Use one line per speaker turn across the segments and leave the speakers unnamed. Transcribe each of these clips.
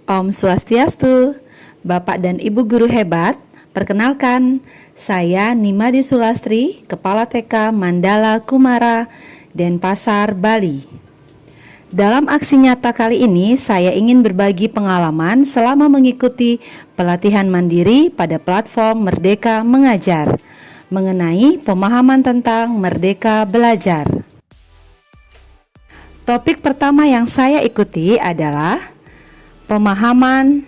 Om Swastiastu, Bapak dan Ibu guru hebat, perkenalkan, saya Nimadi Sulastri, Kepala TK Mandala Kumara, Denpasar, Bali. Dalam aksi nyata kali ini, saya ingin berbagi pengalaman selama mengikuti pelatihan mandiri pada platform Merdeka Mengajar, mengenai pemahaman tentang Merdeka Belajar. Topik pertama yang saya ikuti adalah pemahaman,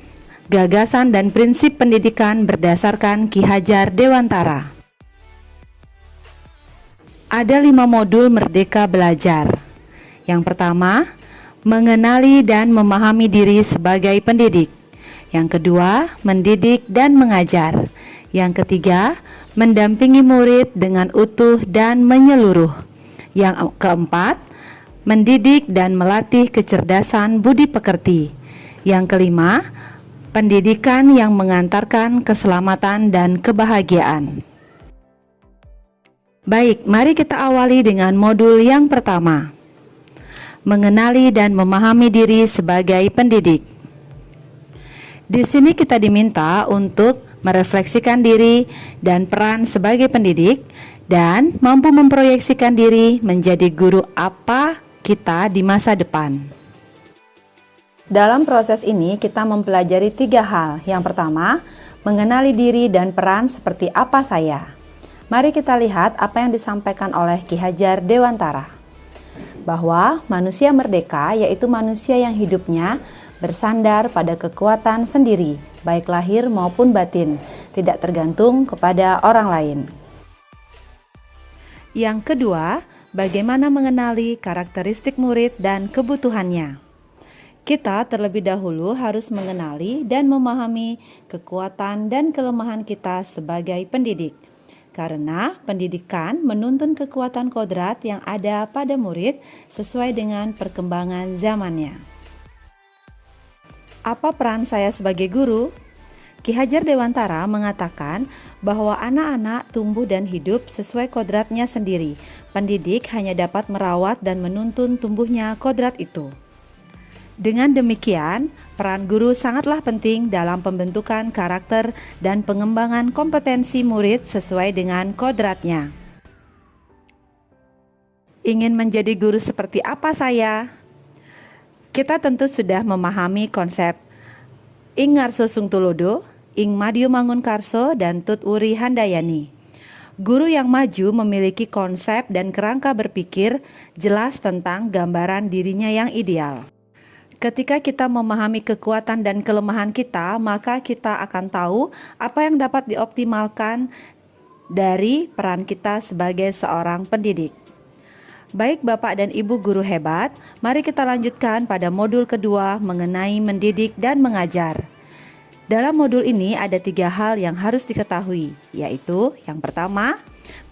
gagasan dan prinsip pendidikan berdasarkan Ki Hajar Dewantara. Ada 5 modul Merdeka Belajar. Yang pertama, mengenali dan memahami diri sebagai pendidik. Yang kedua, mendidik dan mengajar. Yang ketiga, mendampingi murid dengan utuh dan menyeluruh. Yang keempat, mendidik dan melatih kecerdasan budi pekerti. Yang kelima, pendidikan yang mengantarkan keselamatan dan kebahagiaan. Baik, mari kita awali dengan modul yang pertama. Mengenali dan memahami diri sebagai pendidik. Di sini kita diminta untuk merefleksikan diri dan peran sebagai pendidik dan mampu memproyeksikan diri menjadi guru apa kita di masa depan. Dalam proses ini kita mempelajari 3 hal. Yang pertama, mengenali diri dan peran seperti apa saya. Mari kita lihat apa yang disampaikan oleh Ki Hajar Dewantara. Bahwa manusia merdeka yaitu manusia yang hidupnya bersandar pada kekuatan sendiri, baik lahir maupun batin, tidak tergantung kepada orang lain. Yang kedua, bagaimana mengenali karakteristik murid dan kebutuhannya. Kita terlebih dahulu harus mengenali dan memahami kekuatan dan kelemahan kita sebagai pendidik. Karena pendidikan menuntun kekuatan kodrat yang ada pada murid sesuai dengan perkembangan zamannya. Apa peran saya sebagai guru? Ki Hajar Dewantara mengatakan bahwa anak-anak tumbuh dan hidup sesuai kodratnya sendiri. Pendidik hanya dapat merawat dan menuntun tumbuhnya kodrat itu. Dengan demikian, peran guru sangatlah penting dalam pembentukan karakter dan pengembangan kompetensi murid sesuai dengan kodratnya. Ingin menjadi guru seperti apa saya? Kita tentu sudah memahami konsep Ing Ngarso Sungtulodo, Ing Madyo Mangunkarso, dan Tut Wuri Handayani. Guru yang maju memiliki konsep dan kerangka berpikir jelas tentang gambaran dirinya yang ideal. Ketika kita memahami kekuatan dan kelemahan kita, maka kita akan tahu apa yang dapat dioptimalkan dari peran kita sebagai seorang pendidik. Baik Bapak dan Ibu guru hebat, mari kita lanjutkan pada modul kedua mengenai mendidik dan mengajar. Dalam modul ini ada 3 hal yang harus diketahui, yaitu yang pertama,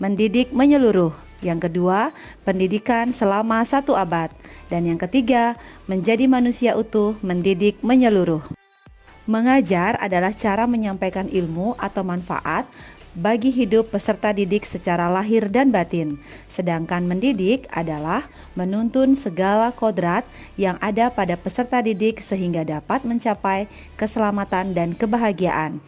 mendidik menyeluruh. Yang kedua, pendidikan selama 1 abad. Dan yang ketiga, menjadi manusia utuh, mendidik menyeluruh. Mengajar adalah cara menyampaikan ilmu atau manfaat bagi hidup peserta didik secara lahir dan batin. Sedangkan mendidik adalah menuntun segala kodrat yang ada pada peserta didik sehingga dapat mencapai keselamatan dan kebahagiaan.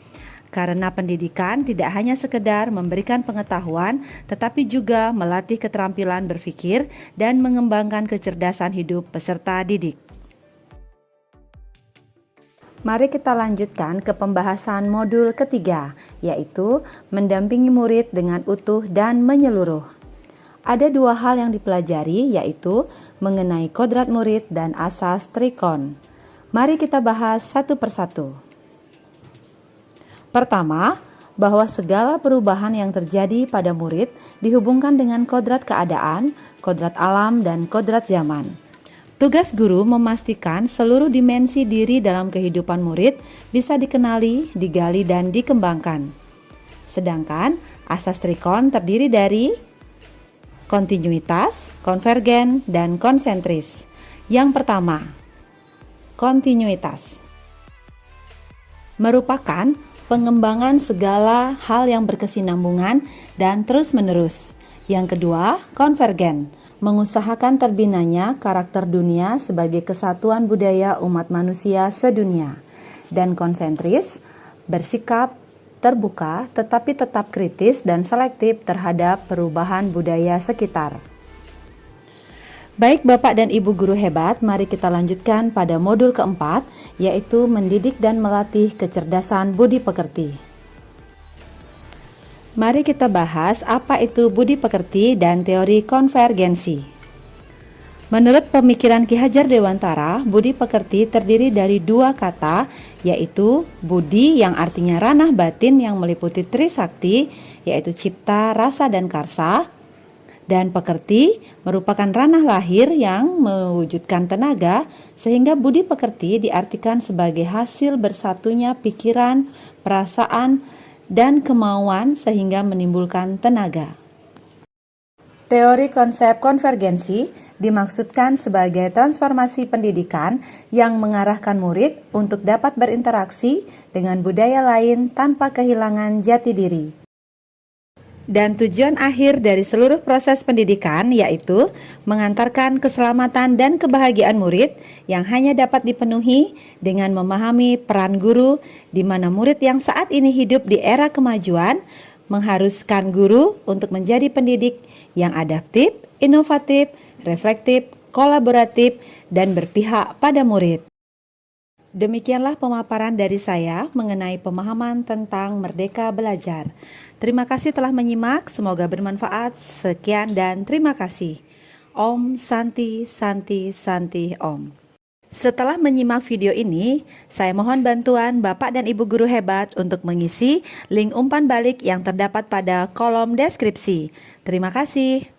Karena pendidikan tidak hanya sekedar memberikan pengetahuan, tetapi juga melatih keterampilan berpikir dan mengembangkan kecerdasan hidup peserta didik. Mari kita lanjutkan ke pembahasan modul ketiga, yaitu mendampingi murid dengan utuh dan menyeluruh. Ada 2 hal yang dipelajari, yaitu mengenai kodrat murid dan asas Trikon. Mari kita bahas satu persatu. Pertama, bahwa segala perubahan yang terjadi pada murid dihubungkan dengan kodrat keadaan, kodrat alam, dan kodrat zaman. Tugas guru memastikan seluruh dimensi diri dalam kehidupan murid bisa dikenali, digali, dan dikembangkan. Sedangkan asas Trikon terdiri dari kontinuitas, konvergen, dan konsentris. Yang pertama, kontinuitas merupakan pengembangan segala hal yang berkesinambungan dan terus-menerus. Yang kedua, konvergen, mengusahakan terbinanya karakter dunia sebagai kesatuan budaya umat manusia sedunia. dan konsentris, bersikap terbuka tetapi tetap kritis dan selektif terhadap perubahan budaya sekitar. Baik Bapak dan Ibu guru hebat, mari kita lanjutkan pada modul keempat, yaitu mendidik dan melatih kecerdasan budi pekerti. Mari kita bahas apa itu budi pekerti dan teori konvergensi. Menurut pemikiran Ki Hajar Dewantara, budi pekerti terdiri dari dua kata, yaitu budi yang artinya ranah batin yang meliputi trisakti, yaitu cipta, rasa, dan karsa, dan pekerti merupakan ranah lahir yang mewujudkan tenaga, sehingga budi pekerti diartikan sebagai hasil bersatunya pikiran, perasaan, dan kemauan sehingga menimbulkan tenaga. Teori konsep konvergensi dimaksudkan sebagai transformasi pendidikan yang mengarahkan murid untuk dapat berinteraksi dengan budaya lain tanpa kehilangan jati diri. Dan tujuan akhir dari seluruh proses pendidikan yaitu mengantarkan keselamatan dan kebahagiaan murid yang hanya dapat dipenuhi dengan memahami peran guru, di mana murid yang saat ini hidup di era kemajuan mengharuskan guru untuk menjadi pendidik yang adaptif, inovatif, reflektif, kolaboratif, dan berpihak pada murid. Demikianlah pemaparan dari saya mengenai pemahaman tentang Merdeka Belajar. Terima kasih telah menyimak, semoga bermanfaat. Sekian dan terima kasih. Om Santi Santi Santi Om. Setelah menyimak video ini, saya mohon bantuan Bapak dan Ibu guru hebat untuk mengisi link umpan balik yang terdapat pada kolom deskripsi. Terima kasih.